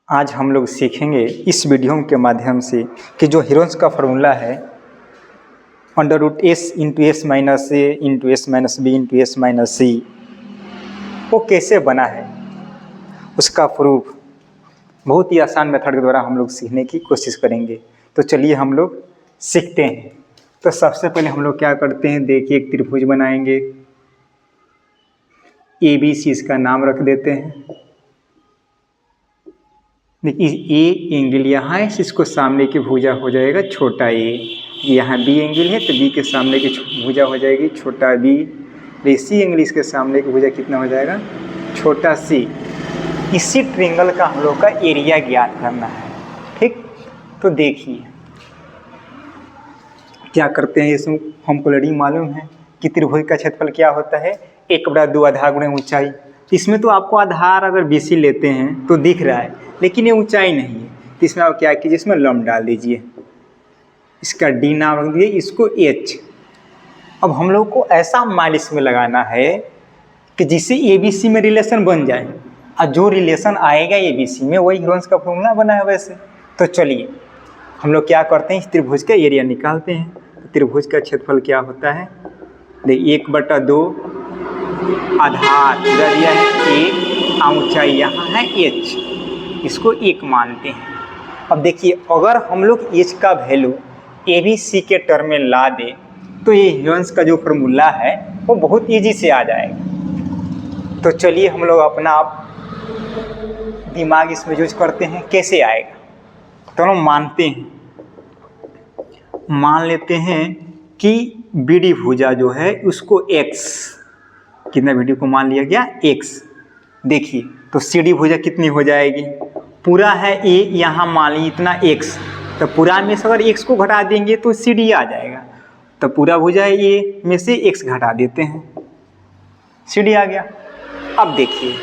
आज हम लोग सीखेंगे इस वीडियो के माध्यम से कि जो हीरोन्स का फार्मूला है under root S into S minus A into S minus B into S minus C वो कैसे बना है, उसका प्रूफ बहुत ही आसान मेथड के द्वारा हम लोग सीखने की कोशिश करेंगे। तो चलिए हम लोग सीखते हैं। तो सबसे पहले हम लोग क्या करते हैं, देखिए एक त्रिभुज बनाएंगे, ए बी सी इसका नाम रख देते हैं। देखिए ए एंगल यहाँ है, इसको सामने की भुजा हो जाएगा छोटा ए, यहाँ बी एंगल है तो बी के सामने की भुजा हो जाएगी छोटा बी, सी एंगल इसके सामने की भुजा कितना हो जाएगा छोटा सी। इसी ट्रायंगल का हम लोग का एरिया ज्ञात करना है, ठीक। तो देखिए क्या करते हैं, इसमें हमको ऑलरेडी मालूम है कि त्रिभुज का क्षेत्रफल क्या होता है 1/2 आधार गुणे ऊंचाई। इसमें तो आपको आधार अगर BC लेते हैं तो दिख रहा है, लेकिन ये ऊंचाई नहीं है, तो इसमें आप क्या कीजिए, इसमें लंब डाल दीजिए, इसका D नाम रख दीजिए, इसको H। अब हम लोग को ऐसा मान इसमें लगाना है कि जिससे ABC में रिलेशन बन जाए, और जो रिलेशन आएगा ABC में वही हीरोन्स का फॉर्मूला बना है वैसे। तो चलिए हम लोग क्या करते हैं, इस त्रिभुज का एरिया निकालते हैं। तो त्रिभुज का क्षेत्रफल क्या होता है, देखिए 1/2 आधार इधर दिया है A, ऊंचाई यहाँ है H, इसको 1 मानते हैं। अब देखिए अगर हम लोग H का वैल्यू ABC के टर्म में ला दे तो ये हीरोन्स का जो फॉर्मूला है वो बहुत इजी से आ जाएगा। तो चलिए हम लोग अपना दिमाग इसमें यूज करते हैं, कैसे आएगा। तो हम मानते हैं, मान लेते हैं कि BD भुजा जो है उसको X, कितना BD को मान लिया गया X। देखिए तो CD भुजा कितनी हो जाएगी, पूरा है A, यहाँ मान ली इतना X, तो पूरा में से अगर X को घटा देंगे तो CD आ जाएगा, तो पूरा भुजा है A में से X घटा देते हैं, CD आ गया। अब देखिए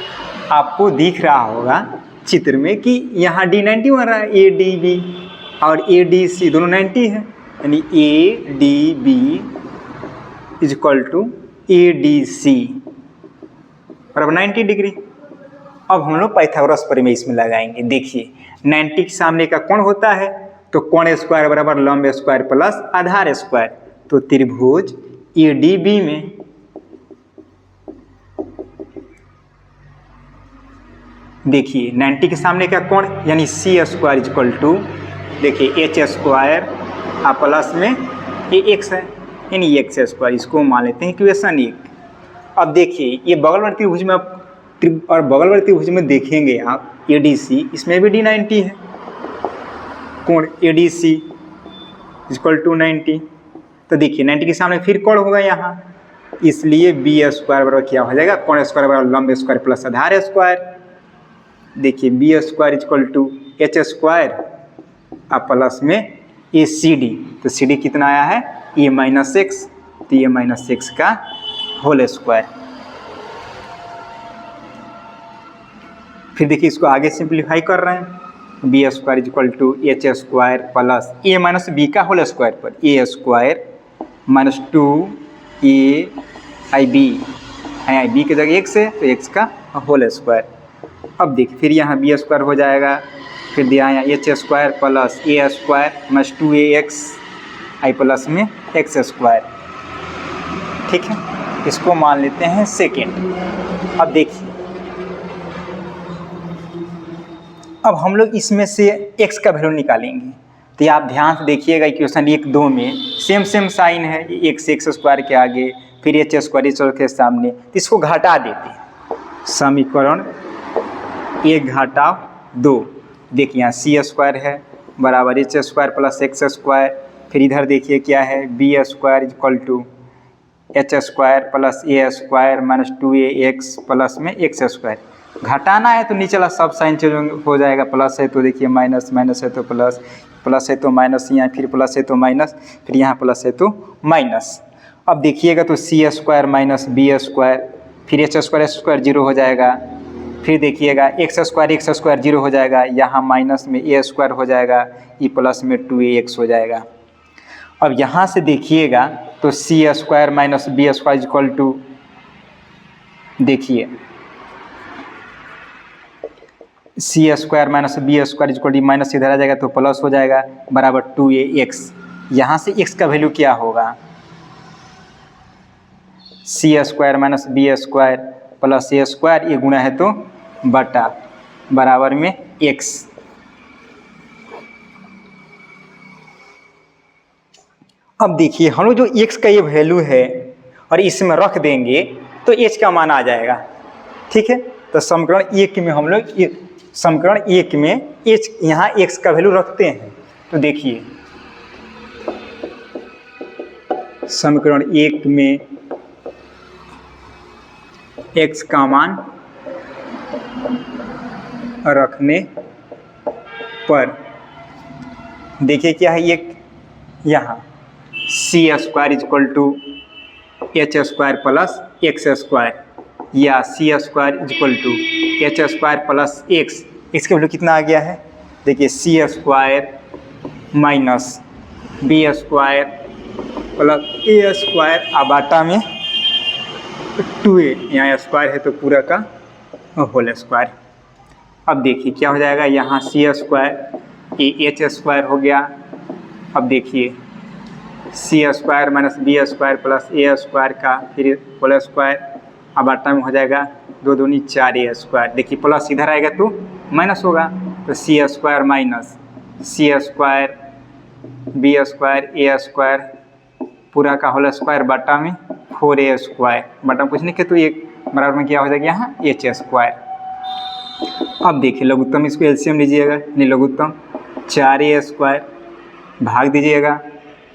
आपको दिख रहा होगा चित्र में कि यहाँ D90 बन रहा है, ADB और ADC दोनों 90 है, यानी ADB is equal to ADC बराबर 90 डिग्री। अब हम लोग पाइथागोरस प्रमेय इसमें लगाएंगे। देखिए 90 के सामने का कोण होता है, तो कोण स्क्वायर बराबर लंब स्क्वायर प्लस आधार स्क्वायर। तो त्रिभुज ADB में देखिए 90 के सामने का कोण यानी C square is equal to, देखिए H स्क्वायर प्लस में ये X है यानी X स्क्वायर, इसको मान लेते हैं इक्वेशन 1। अब देखिए ये बगलवर्ती त्रिभुज में आप और बगलवर्ती त्रिभुज में देखेंगे आप ADC, इसमें भी D90 है, कोण ADC इज इक्वल टू 90। तो देखिए 90 के सामने फिर कोण होगा यहाँ, इसलिए B स्क्वायर बराबर क्या हो जाएगा, कोण स्क्वायर बराबर लंब स्क्वायर प्लस आधार स्क्वायर। देखिए B square is equal to H square plus में ACD, तो CD कितना आया है A माइनस एक्स, तो A माइनस एक्स का होल स्क्वायर। फिर देखिए इसको आगे सिंप्लीफाई कर रहे हैं, B square is equal to H square plus A minus B का होल स्क्वायर पर A square minus 2AB, B की जगह X है तो X का होल स्क्वायर। अब देखिए फिर यहाँ B स्क्वायर हो जाएगा, फिर दिया यहाँ H square plus A square minus 2AX plus में X स्क्वायर, ठीक है। इसको मान लेते हैं सेकेंड। अब देखिए अब हम लोग इसमें से X का वैल्यू निकालेंगे, तो आप ध्यान से देखिएगा इक्वेशन 1-2 में सेम साइन है, X स्क्वायर के आगे फिर H स्क्वायर के सामने, तो इसको घटा देते हैं, समीकरण 1 घटा 2। देखिए यहाँ C स्क्वायर है बराबर H square plus X square, फिर इधर देखिए क्या है B square is equal to H square plus A square minus 2AX plus में X स्क्वायर। घटाना है तो नीचे वाला सब साइन चेंज हो जाएगा, प्लस है तो देखिए माइनस, माइनस है तो प्लस, प्लस है तो माइनस, यहाँ फिर प्लस है तो माइनस, फिर यहाँ प्लस है तो माइनस। अब देखिएगा तो C square minus B square, फिर H स्क्वायर 0 हो जाएगा, फिर देखिएगा X स्क्वायर 0 हो जाएगा, यहाँ माइनस में A स्क्वायर हो जाएगा, E प्लस में 2AX हो जाएगा। अब यहाँ से देखिएगा तो C square minus B square is equal to, देखिए C square minus B square equal to minus इधर आ जाएगा तो प्लस हो जाएगा बराबर 2ax। यहाँ से x का वैल्यू क्या होगा, C square minus B square plus A square, ये गुणा है तो बटा बराबर में x। अब देखिए हम लोग जो x का ये वैल्यू है और इसमें रख देंगे तो h का मान आ जाएगा। ठीक है, तो समीकरण 1 में हम लोग समीकरण 1 में h यहाँ x का वैल्यू रखते हैं। तो देखिए समीकरण 1 में x का मान रखने पर देखिए क्या है, एक यहाँ C square equal to H square plus X square या C square equal to H square plus X, इसके वैल्यू कितना आ गया है, देखिए C square minus B square plus A square आबाटा में 2a, यहाँ स्क्वायर है तो पूरा का होल स्क्वायर। अब देखिए क्या हो जाएगा, यहाँ सी स्क्वायर ये एच स्क्वायर हो गया। अब देखिए C square minus B square plus A square का फिर होल स्क्वायर आबाटा में हो जाएगा 2 दूनी 4a स्क्वायर। देखिए प्लस इधर आएगा तो माइनस होगा, तो सी square minus C square B square ए स्क्वायर पूरा का होल स्क्वायर बटा में 4a स्क्वायर, बटा पूछने के तो एक बराबर में क्या हो जाएगा यहाँ एच स्क्वायर। अब देखिए लघुत्तम, इसको एलसीएम लीजिएगा, नहीं लघुत्तम 4a स्क्वायर भाग दीजिएगा,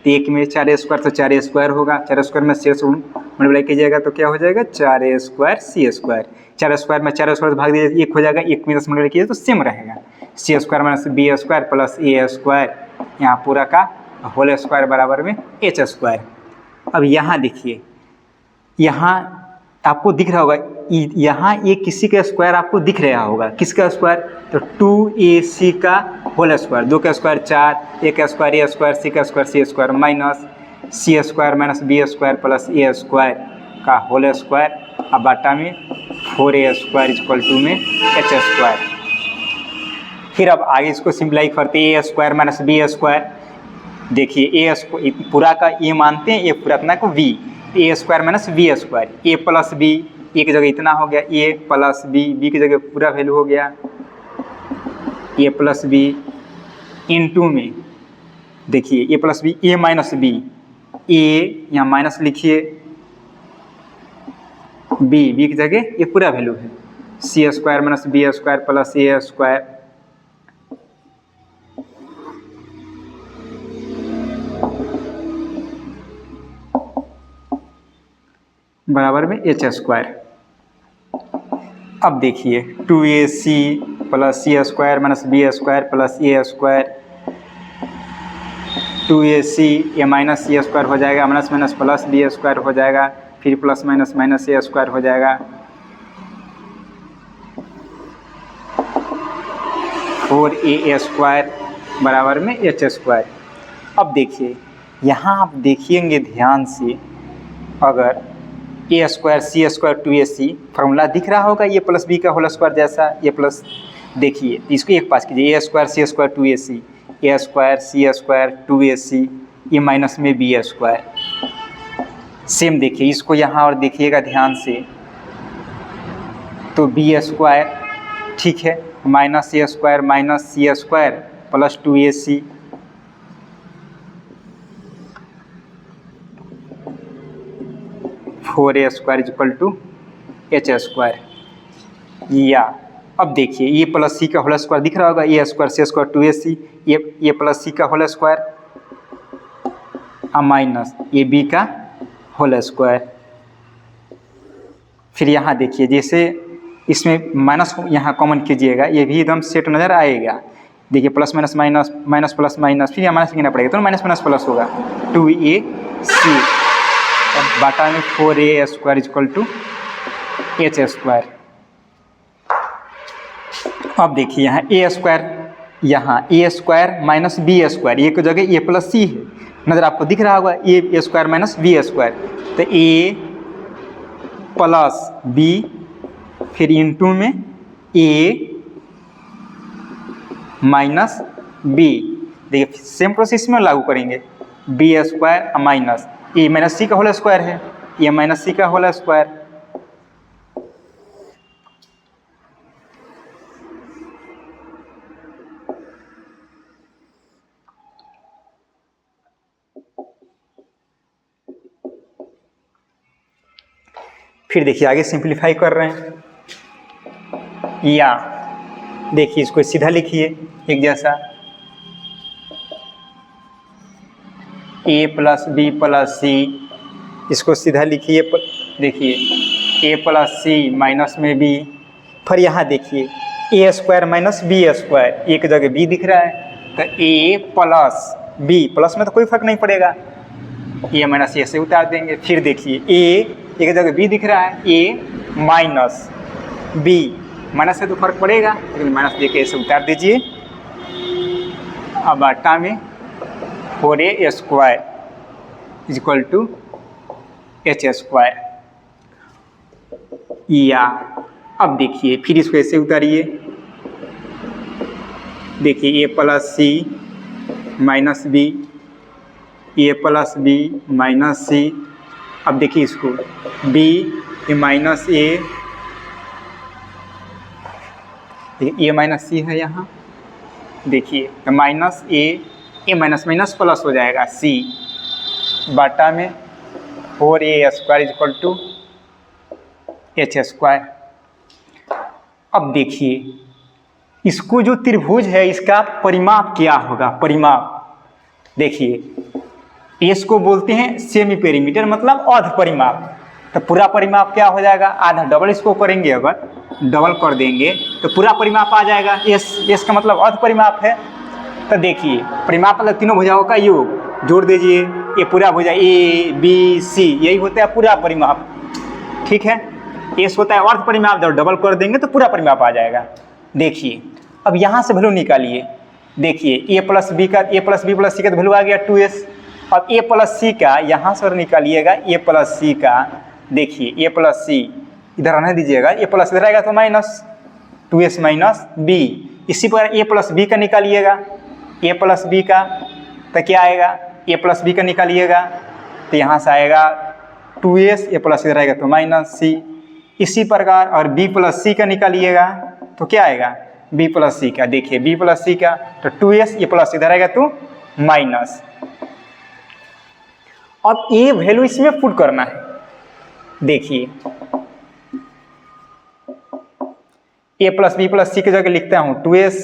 1 में 4a स्क्वायर तो 4a स्क्वायर होगा, 4 स्क्वायर में 6 से मल्टीप्लाई कीजिएगा तो क्या हो जाएगा 4a square C square, 4 square में 4 स्क्वायर भाग दीजिए 1 हो जाएगा, 1 में 10 मल्टीप्लाई कीजिए तो सेम रहेगा, C square minus B square plus A square यहाँ पूरा का होल स्क्वायर बराबर में एच स्क्वायर। अब यहाँ देखिए, यहाँ आपको दिख रहा होगा, यहाँ ये किसी का स्क्वायर आपको दिख रहा होगा, किसका स्क्वायर, तो 2ac का होल स्क्वायर, 2 का स्क्वायर 4, ए का स्क्वायर ए स्क्वायर, सी का square C square minus C square minus B square plus A square का होल स्क्वायर अब बाटा में 4a स्क्वायर इक्वल टू में एच स्क्वायर। फिर अब आगे इसको सिंप्लाई करते A square minus B square, देखिए ए पूरा का ए मानते हैं, ए पूरा अपना को v, ए स्क्वायर माइनस बी स्क्वायर, ए प्लस बी, ए की जगह इतना हो गया ए प्लस बी, बी की जगह पूरा वैल्यू हो गया ए प्लस बी इंटू में देखिए ए प्लस बी, ए माइनस बी, ए यहाँ माइनस लिखिए, बी, बी की जगह ये पूरा वैल्यू है, C square minus B square plus A square बराबर में एच स्क्वायर। अब देखिए 2ac plus C square minus B square plus A square, 2ac ये माइनस सी स्क्वायर हो जाएगा, minus minus plus B square हो जाएगा, फिर plus minus minus A square हो जाएगा, 4a स्क्वायर बराबर में एच स्क्वायर। अब देखिए यहाँ आप देखिएंगे ध्यान से, अगर ए square C square 2ac formula दिख रहा होगा ए प्लस बी का होल स्क्वायर जैसा, ए प्लस देखिए इसको एक पास कीजिए, ए स्क्वायर सी स्क्वायर 2ac, ए स्क्वायर सी स्क्वायर 2ac ये माइनस में बी स्क्वायर, सेम देखिए इसको यहाँ और देखिएगा ध्यान से, तो बी स्क्वायर ठीक है minus A square minus C square plus 2ac, four A square equal to H square. या अब देखिए ये प्लस सी का होल स्क्वायर दिख रहा होगा, ए स्क्वायर सी स्क्वायर 2ac, ये प्लस सी का whole square minus A B का होल स्क्वायर। फिर यहाँ देखिए जैसे इसमें माइनस यहाँ कॉमन कीजिएगा, ये भी एकदम सेट नज़र आएगा, देखिए plus minus minus minus plus minus, फिर यहाँ माइनस लिखना पड़ेगा तो माइनस माइनस प्लस होगा 2ac बाटा में 4a square equal to H square. अब देखिए यहाँ ए स्क्वायर, यहाँ A square minus B square, ये की जगह ए प्लस सी है, नज़र आपको दिख रहा होगा ए स्क्वायर माइनस बी स्क्वायर, तो ए प्लस बी फिर इंटू में ए माइनस बी, देखिए सेम प्रोसेस में लागू करेंगे, B square minus A minus सी का होल स्क्वायर है, ए माइनस सी का होल स्क्वायर। फिर देखिए आगे सिंप्लीफाई कर रहे हैं, या देखिए इसको सीधा लिखिए एक जैसा, a plus B plus C, इसको सीधा लिखिए, देखिए a प्लस सी माइनस में b, फिर यहाँ देखिए a square minus B square, एक जगह b दिख रहा है तो a प्लस बी, प्लस में तो कोई फर्क नहीं पड़ेगा, a माइनस ए से उतार देंगे। फिर देखिए a एक जगह b दिख रहा है, a माइनस बी, माइनस से तो फर्क पड़ेगा लेकिन माइनस दे के ऐसे उतार दीजिए। अब आटा में 4a square is equal to h square, या अब देखिए फिर इसको ऐसे उतारिए, देखिए a plus C minus B, A plus B minus C, अब देखिए इसको b minus A, A minus C है यहाँ, देखिए तो minus A minus minus plus हो जाएगा सी, बाटा में 4a square is equal to h square. अब देखिए इसको जो त्रिभुज है इसका परिमाप क्या होगा, परिमाप देखिए इसको बोलते हैं सेमी पेरीमीटर, मतलब अर्ध परिमाप। तो पूरा परिमाप क्या हो जाएगा, आधा डबल इसको करेंगे, अगर डबल कर देंगे तो पूरा परिमाप आ जाएगा, एस का मतलब अर्ध परिमाप है। तो देखिए परिमाप मतलब तीनों भुजाओं का योग, जोड़ दीजिए, ये पूरा भुजा ए बी सी, यही होता है पूरा परिमाप, ठीक है। एस होता है अर्ध परिमाप, जब डबल कर देंगे तो पूरा परिमाप आ जाएगा। देखिए अब यहाँ से वैल्यू निकालिए, देखिए a प्लस बी का, a plus B plus C का तो वैल्यू आ गया 2s। अब a प्लस सी का यहाँ से निकालिएगा, a प्लस सी का, देखिए a प्लस सी इधर आने दीजिएगा, a प्लस इधर आएगा तो माइनस 2s माइनस बी। इसी प्रकार a प्लस बी का निकालिएगा, a प्लस बी का तो क्या आएगा, a प्लस बी का निकालिएगा तो यहाँ से आएगा 2s, a प्लस इधर आएगा तो माइनस सी। इसी प्रकार और b प्लस सी का निकालिएगा तो क्या आएगा, b प्लस सी का, देखिए b प्लस सी का तो 2s, ये प्लस इधर आएगा तो माइनस। अब ये वैल्यू इसमें पुट करना है, देखिए a प्लस बी प्लस सी की जगह लिखता हूँ 2s,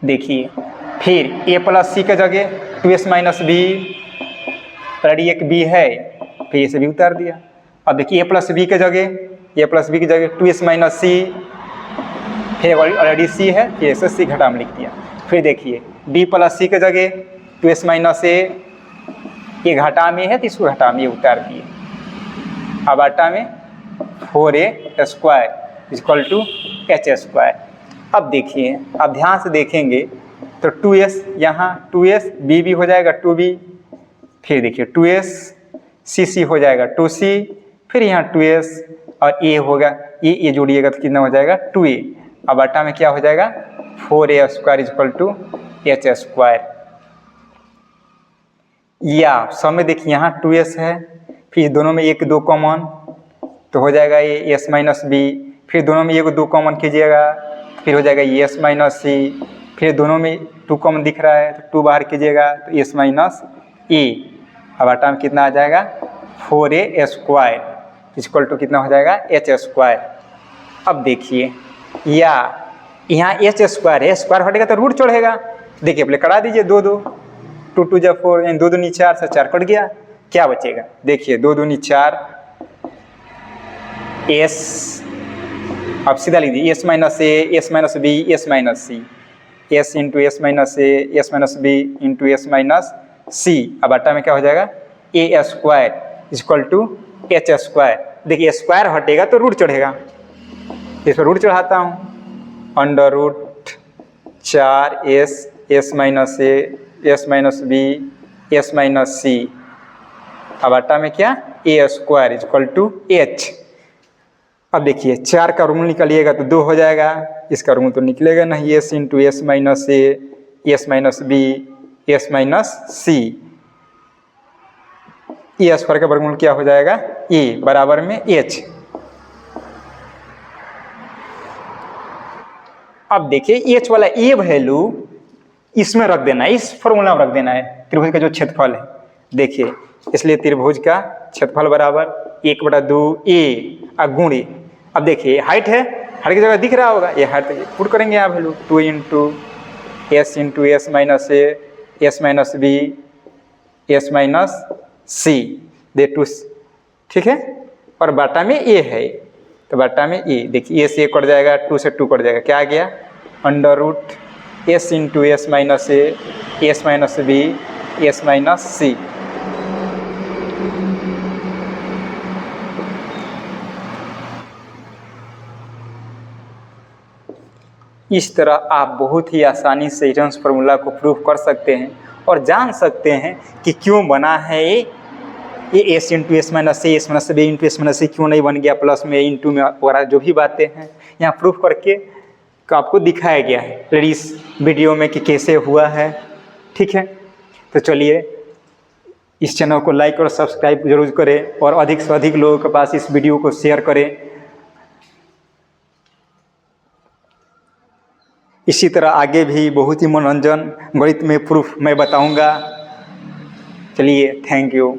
देखिए फिर a प्लस सी की जगह 2s माइनस बी, ऑलरेडी एक b है फिर ये से भी उतार दिया। अब देखिए a प्लस बी की जगह 2s माइनस सी, फिर ऑलरेडी सी है, ये से सी घटा में लिख दिया। फिर देखिए b प्लस सी की जगह 2s माइनस ए, ये घटा में है तो इसको घटा में उतार दिए। अब आटा में 4a square equal to h square. अब देखिए, अब ध्यान से देखेंगे तो 2s यहाँ 2s b भी हो जाएगा 2b, फिर देखिए 2s c हो जाएगा 2c, फिर यहाँ 2s और a होगा, ये जोड़िएगा तो कितना हो जाएगा 2a। अब आटा में क्या हो जाएगा 4a square equal to h square. या सब में देखिए यहाँ 2s है, फिर दोनों में एक दो कॉमन तो हो जाएगा ये s माइनस बी, फिर दोनों में एक दो कॉमन कीजिएगा फिर हो जाएगा ये s माइनस सी, फिर दोनों में 2 कॉमन दिख रहा है तो 2 बाहर कीजिएगा तो s माइनस ए। अब आटा में कितना आ जाएगा 4a स्क्वायर इक्वल टू कितना हो जाएगा h स्क्वायर। अब देखिए या यहाँ h स्क्वायर है, स्क्वायर हटेगा तो रूट चढ़ेगा, देखिए पहले करा दीजिए 2 2, 2 2 जा 4 यानी 2 दूनी 4 से 4 कट गया, क्या बचेगा देखिए 2 दूनी 4 s, अब सीधा लिख दीजिए s minus A, s minus B, s minus C, s into S minus A, s minus B into S minus C. अब आटा में क्या हो जाएगा a square equal to h square. देखिए स्क्वायर हटेगा तो रूट चढ़ेगा, इस पर रूट चढ़ाता हूँ, under root 4s, s minus A, s minus B, s minus C. अब आटा में क्या a square equal to h। अब देखिए 4 का रूट निकालिएगा तो 2 हो जाएगा, इसका वर्गमूल तो निकलेगा नहीं, S into S minus A, S minus B, S minus C. A square का वर्गमूल क्या हो जाएगा, ए बराबर में एच। अब देखिए एच वाला ए वैल्यू इसमें रख देना है, इस फॉर्मूला में रख देना है, त्रिभुज का जो क्षेत्रफल है। देखिए इसलिए त्रिभुज का क्षेत्रफल बराबर 1/2 ए गुणे, अब देखिए हाइट है, हाइट की जगह दिख रहा होगा, ये हाइट पुट करेंगे यहाँ value 2 into S minus A, S minus B, S minus C, दे 2, ठीक है। और बाटा में ए है, तो बाटा में ए, देखिए ए से ए कट जाएगा, 2 से 2 कट जाएगा, क्या आ गया, under root S into S minus A, S minus B, S minus C. इस तरह आप बहुत ही आसानी से हीटन्स फार्मूला को प्रूफ कर सकते हैं और जान सकते हैं कि क्यों बना है ये S into S minus A, S minus B into S minus C क्यों नहीं बन गया, प्लस में इंटू में वगैरह जो भी बातें हैं यहाँ प्रूफ करके आपको दिखाया गया है इस वीडियो में कि कैसे हुआ है, ठीक है। तो चलिए इस चैनल को लाइक और सब्सक्राइब जरूर करें और अधिक से अधिक लोगों के पास इस वीडियो को शेयर करें। इसी तरह आगे भी बहुत ही मनोरंजन गणित में प्रूफ मैं बताऊंगा। चलिए, थैंक यू।